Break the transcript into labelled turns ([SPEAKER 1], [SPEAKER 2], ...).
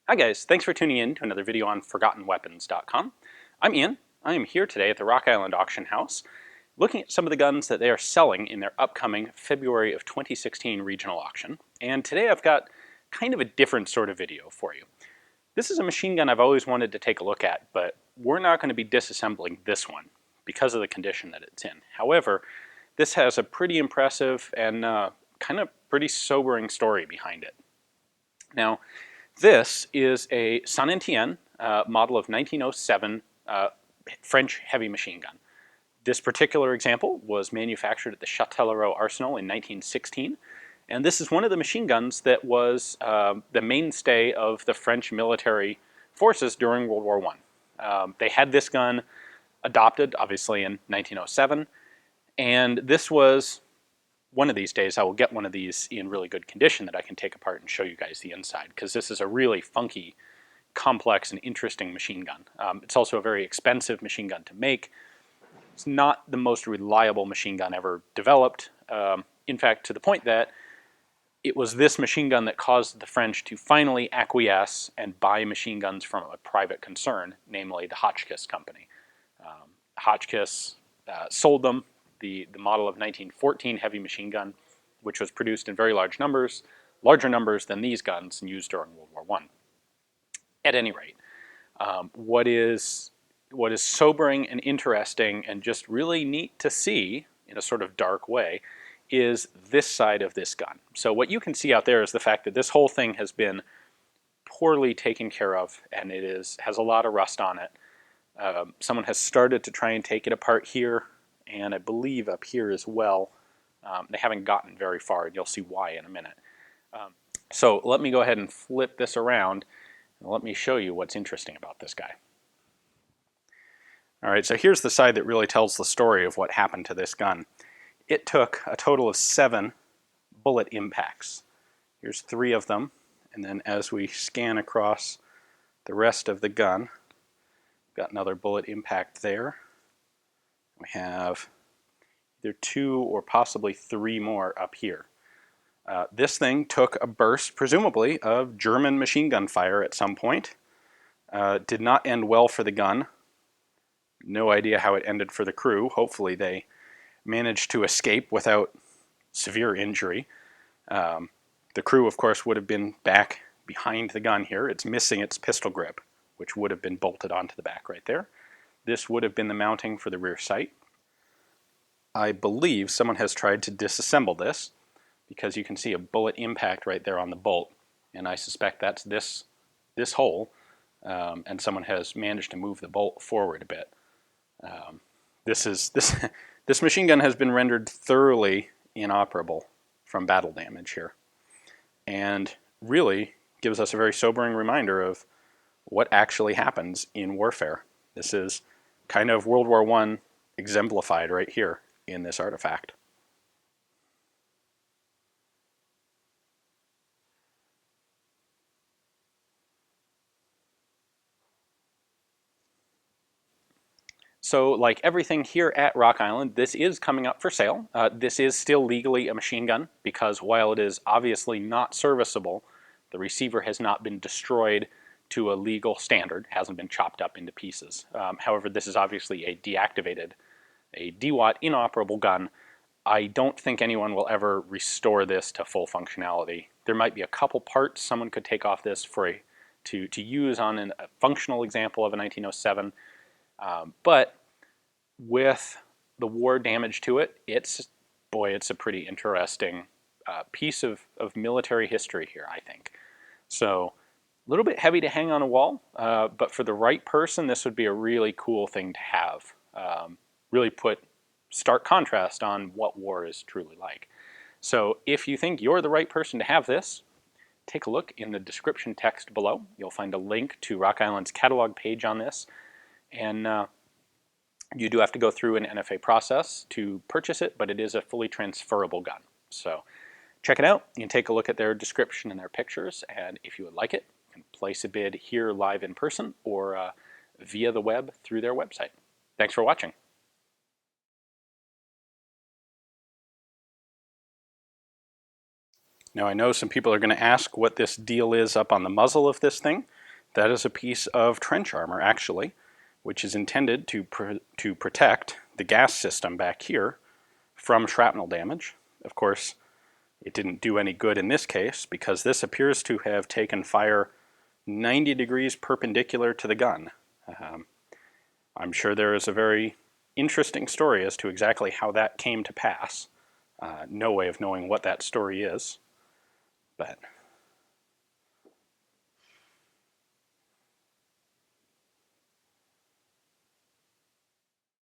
[SPEAKER 1] Hi guys, thanks for tuning in to another video on ForgottenWeapons.com. I'm Ian. I am here today at the Rock Island Auction House looking at some of the guns that they are selling in their upcoming February of 2016 regional auction. And today I've got kind of a different sort of video for you. This is a machine gun I've always wanted to take a look at, but we're not going to be disassembling this one because of the condition that it's in. However, this has a pretty impressive and kind of pretty sobering story behind it. Now, this is a St Etienne model of 1907 French heavy machine gun. This particular example was manufactured at the Châtellerault Arsenal in 1916, and this is one of the machine guns that was the mainstay of the French military forces during World War I. They had this gun adopted, obviously, in 1907, and this was one of these days I will get one of these in really good condition that I can take apart and show you guys the inside, because this is a really funky, complex, and interesting machine gun. It's also a very expensive machine gun to make. It's not the most reliable machine gun ever developed. In fact, to the point that it was this machine gun that caused the French to finally acquiesce and buy machine guns from a private concern, namely the Hotchkiss Company. Hotchkiss sold them the model of 1914 heavy machine gun, which was produced in very large numbers, larger numbers than these guns and used during World War I. At any rate, what is sobering and interesting and just really neat to see in a sort of dark way is this side of this gun. So what you can see out there is the fact that this whole thing has been poorly taken care of, and it has a lot of rust on it. Someone has started to try and take it apart here, and I believe up here as well. They haven't gotten very far, and you'll see why in a minute. So let me go ahead and flip this around, and let me show you what's interesting about this guy. All right, so here's the side that really tells the story of what happened to this gun. It took a total of 7 bullet impacts. Here's 3 of them, and then as we scan across the rest of the gun, got another bullet impact there. We have either 2 or possibly 3 more up here. This thing took a burst, presumably, of German machine gun fire at some point. Did not end well for the gun. No idea how it ended for the crew. Hopefully they managed to escape without severe injury. The crew, of course, would have been back behind the gun here. It's missing its pistol grip, which would have been bolted onto the back right there. This would have been the mounting for the rear sight. I believe someone has tried to disassemble this because you can see a bullet impact right there on the bolt, and I suspect that's this hole, and someone has managed to move the bolt forward a bit. This machine gun has been rendered thoroughly inoperable from battle damage here, and really gives us a very sobering reminder of what actually happens in warfare. This is kind of World War I exemplified right here in this artifact. So like everything here at Rock Island, this is coming up for sale. This is still legally a machine gun because while it is obviously not serviceable, the receiver has not been destroyed to a legal standard, hasn't been chopped up into pieces. However, this is obviously a deactivated, a DWAT inoperable gun. I don't think anyone will ever restore this to full functionality. There might be a couple parts someone could take off this to use on a functional example of a 1907, but with the war damage to it, it's a pretty interesting piece of military history here, I think. So a little bit heavy to hang on a wall, but for the right person, this would be a really cool thing to have. Really put stark contrast on what war is truly like. So if you think you're the right person to have this, take a look in the description text below. You'll find a link to Rock Island's catalog page on this, and you do have to go through an NFA process to purchase it, but it is a fully transferable gun. So check it out. You can take a look at their description and their pictures, and if you would like it, you can place a bid here live in person or via the web through their website. Thanks for watching. Now I know some people are going to ask what this deal is up on the muzzle of this thing. That is a piece of trench armor, actually, which is intended to protect the gas system back here from shrapnel damage. Of course, it didn't do any good in this case because this appears to have taken fire 90 degrees perpendicular to the gun. I'm sure there is a very interesting story as to exactly how that came to pass. No way of knowing what that story is, but